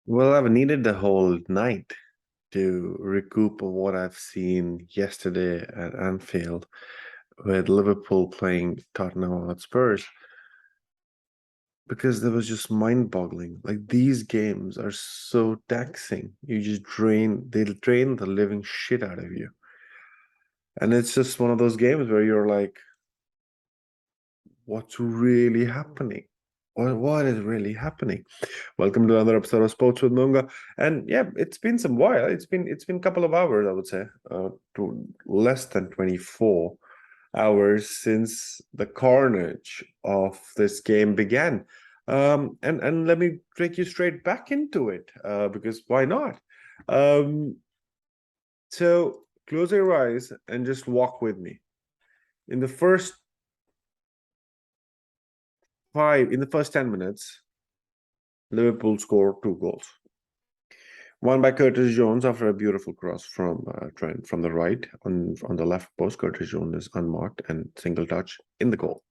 Well, I've needed the whole night to recoup on what I've seen yesterday at Anfield with Liverpool playing Tottenham Hotspurs because that was just mind-boggling. Like these games are so taxing. They'll drain the living shit out of you. And it's just one of those games where you're like, what's really happening? What is really happening? Welcome to another episode of Sports with Munga. And yeah, it's been some while. It's been a couple of hours, I would say, to less than 24 hours since the carnage of this game began. And let me take you straight back into it, because why not? Um, so close your eyes and just walk with me. In the first in the first 10 minutes, Liverpool scored 2 goals. One by Curtis Jones after a beautiful cross from Trent from the right on the left post. Curtis Jones is unmarked and single touch in the goal.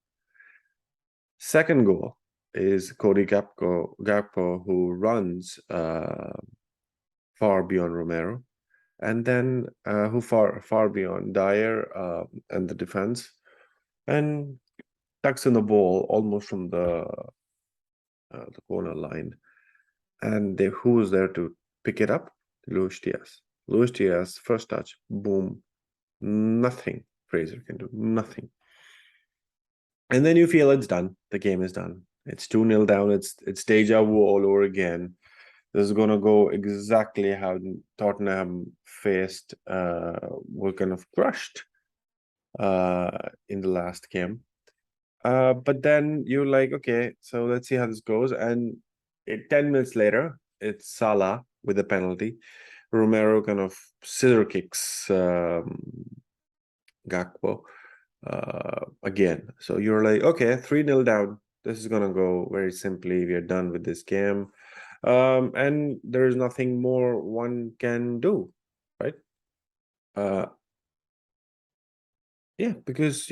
Second goal is Cody Gakpo who runs far beyond Romero, and then who far beyond Dyer and the defense, and tucks in the ball almost from the corner line. And who was there to pick it up? Luis Diaz. Luis Diaz, first touch, boom, nothing. Fraser can do nothing. And then you feel it's done. The game is done. It's 2-0 down. It's deja vu all over again. This is gonna go exactly how Tottenham faced were kind of crushed in the last game. But then you're like, okay, so let's see how this goes. And 10 minutes later, it's Salah with a penalty. Romero kind of scissor kicks Gakpo again. So you're like, okay, 3-0 down. This is gonna go very simply. We are done with this game. And there's nothing more one can do, right? Yeah, because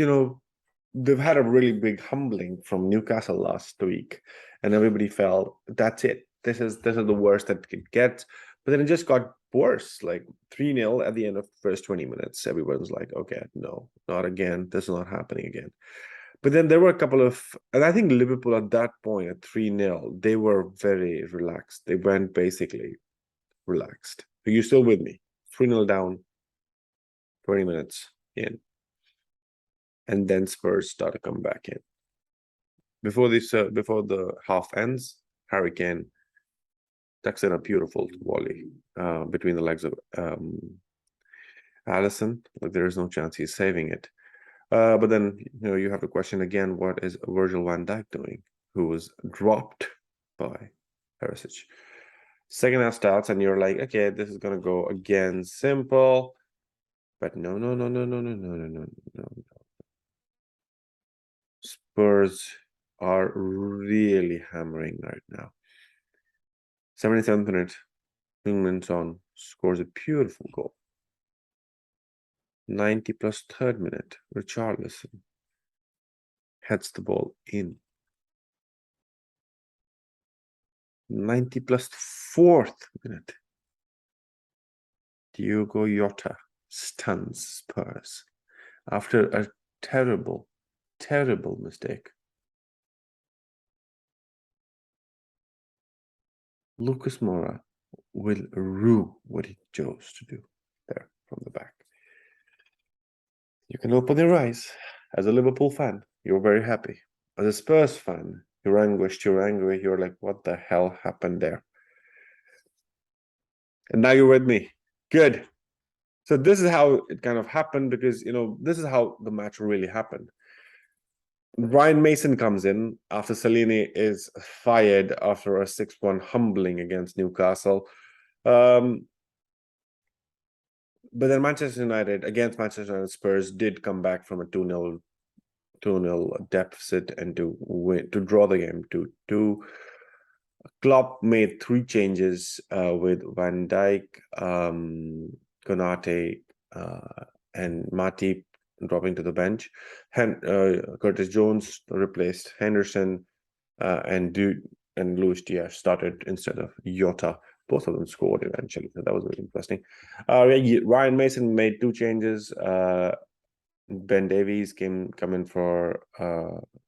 they've had a really big humbling from Newcastle last week, and everybody felt that's it. This is the worst that it gets. But then it just got worse, like 3-0 at the end of the first 20 minutes. Everyone's like, okay, no, not again. This is not happening again. But then there were a couple of, and I think Liverpool at that point at 3-0, they were very relaxed. They went basically relaxed. Are you still with me? 3-0 down, 20 minutes in. And then Spurs start to come back in. Before the half ends, Harry Kane tucks in a beautiful volley between the legs of Alisson. Like there is no chance he's saving it. But then you have to question again, what is Virgil van Dijk doing, who was dropped by Perisic? Second half starts, and you're like, okay, this is gonna go again simple. But no. Spurs are really hammering right now. 77th minute, Heung-min Son scores a beautiful goal. 90 plus third minute, Richarlison heads the ball in. 90 plus fourth minute, Diogo Jota stuns Spurs after a terrible mistake. Lucas Moura will rue what he chose to do there from the back. You can open your eyes. As a Liverpool fan, you're very happy. As a Spurs fan, you're anguished, you're angry, you're like, what the hell happened there? And now you're with me. Good. So this is how it kind of happened, because, this is how the match really happened. Ryan Mason comes in after Salini is fired after a 6-1 humbling against Newcastle. But then Manchester United, against Manchester United, Spurs did come back from a 2-0 deficit and to draw the game 2-2. Klopp made 3 changes with Van Dijk, Konate, and Matip dropping to the bench. Curtis Jones replaced Henderson, and Luis Diaz started instead of Jota both of them scored eventually. So that was very interesting. Ryan Mason made 2 changes. Ben Davies come in for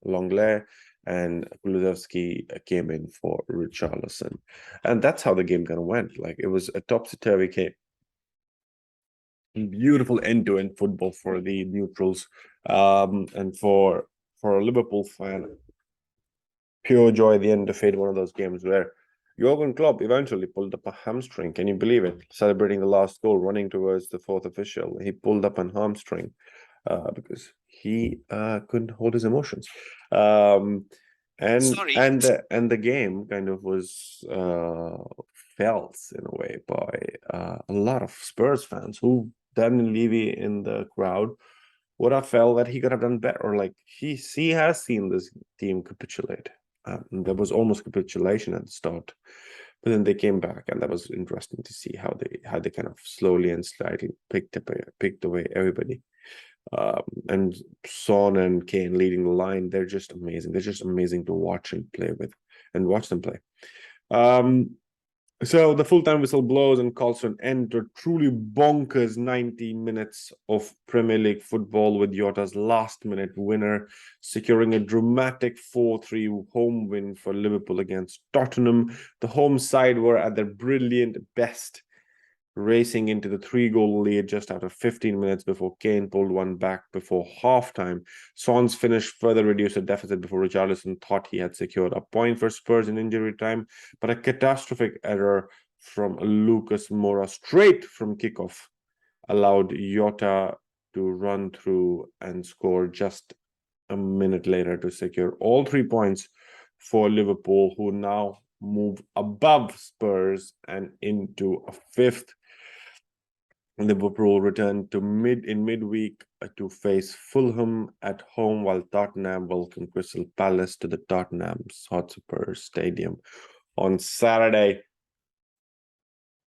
Longley, and Kulusevski came in for Richarlison. And that's how the game kind of went. Like, it was a topsy-turvy game. Beautiful end-to-end football for the neutrals. And for a Liverpool fan, pure joy at the end to fade, one of those games where Jurgen Klopp eventually pulled up a hamstring. Can you believe it? Celebrating the last goal, running towards the fourth official. He pulled up a hamstring because he couldn't hold his emotions. And the game kind of was felt in a way by a lot of Spurs fans who Daniel Levy in the crowd would have felt that he could have done better. Or like he has seen this team capitulate. There was almost capitulation at the start, but then they came back, and that was interesting to see how they kind of slowly and slightly picked away everybody. And Son and Kane leading the line, they're just amazing. They're just amazing to watch and play with, and watch them play. So the full-time whistle blows and calls for an end to a truly bonkers 90 minutes of Premier League football, with Jota's last-minute winner securing a dramatic 4-3 home win for Liverpool against Tottenham. The home side were at their brilliant best, racing into the 3-goal lead just after 15 minutes before Kane pulled one back before halftime. Son's finish further reduced the deficit before Richarlison thought he had secured a point for Spurs in injury time, but a catastrophic error from Lucas Moura straight from kickoff allowed Jota to run through and score just a minute later to secure all 3 points for Liverpool, who now move above Spurs and into a 5th. Liverpool returned to midweek to face Fulham at home, while Tottenham welcomed Crystal Palace to the Tottenham Hotspur Stadium on Saturday.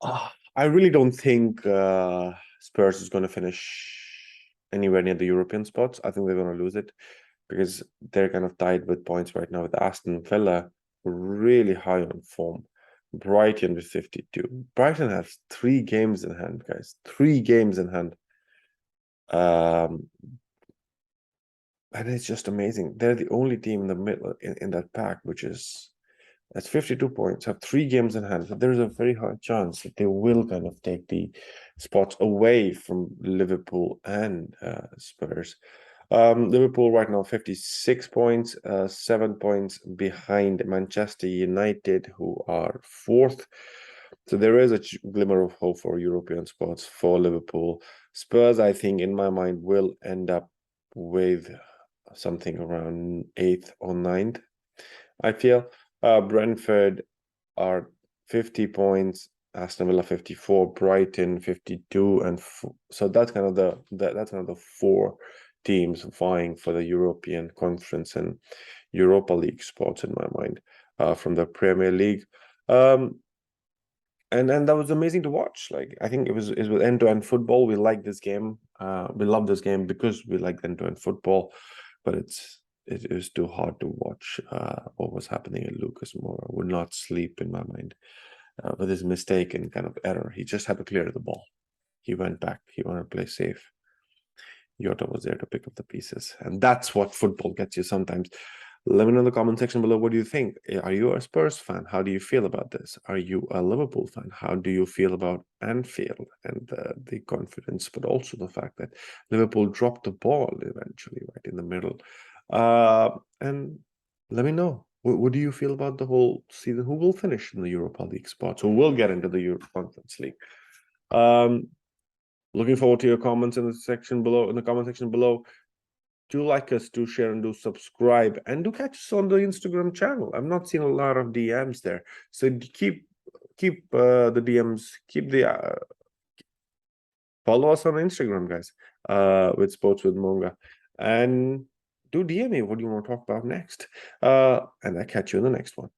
I really don't think Spurs is going to finish anywhere near the European spots. I think they're going to lose it, because they're kind of tied with points right now with Aston Villa, really high on form. Brighton with 52. Brighton has 3 games in hand, guys. 3 games in hand. And it's just amazing. They're the only team in the middle in that pack, which is that's 52 points, have 3 games in hand. So there's a very high chance that they will kind of take the spots away from Liverpool and Spurs. Liverpool right now 56 points, 7 points behind Manchester United, who are 4th. So there is a glimmer of hope for European spots for Liverpool. Spurs, I think, in my mind, will end up with something around 8th or 9th, I feel. Brentford are 50 points, Aston Villa 54, Brighton 52, and so that's kind of the 4 teams vying for the European Conference and Europa League spots in my mind from the Premier League. And that was amazing to watch. Like, I think it was end-to-end football. We like this game. We love this game because we like end-to-end football, but it is too hard to watch what was happening in Lucas Moura. Would not sleep in my mind with his mistake and kind of error. He just had to clear the ball. He went back. He wanted to play safe. Jota was there to pick up the pieces. And that's what football gets you sometimes. Let me know in the comment section below, what do you think? Are you a Spurs fan? How do you feel about this? Are you a Liverpool fan? How do you feel about Anfield and the confidence, but also the fact that Liverpool dropped the ball eventually right in the middle? And let me know. What do you feel about the whole season? Who will finish in the Europa League spots? Who will get into the Europa Conference League? Looking forward to your comments in the comment section below. Do like us, do share, and do subscribe, and do catch us on the Instagram channel. I'm not seeing a lot of DMs there, so keep the DMs, follow us on Instagram, guys, with Sports with Monga, and do DM me what you want to talk about next. And I catch you in the next one.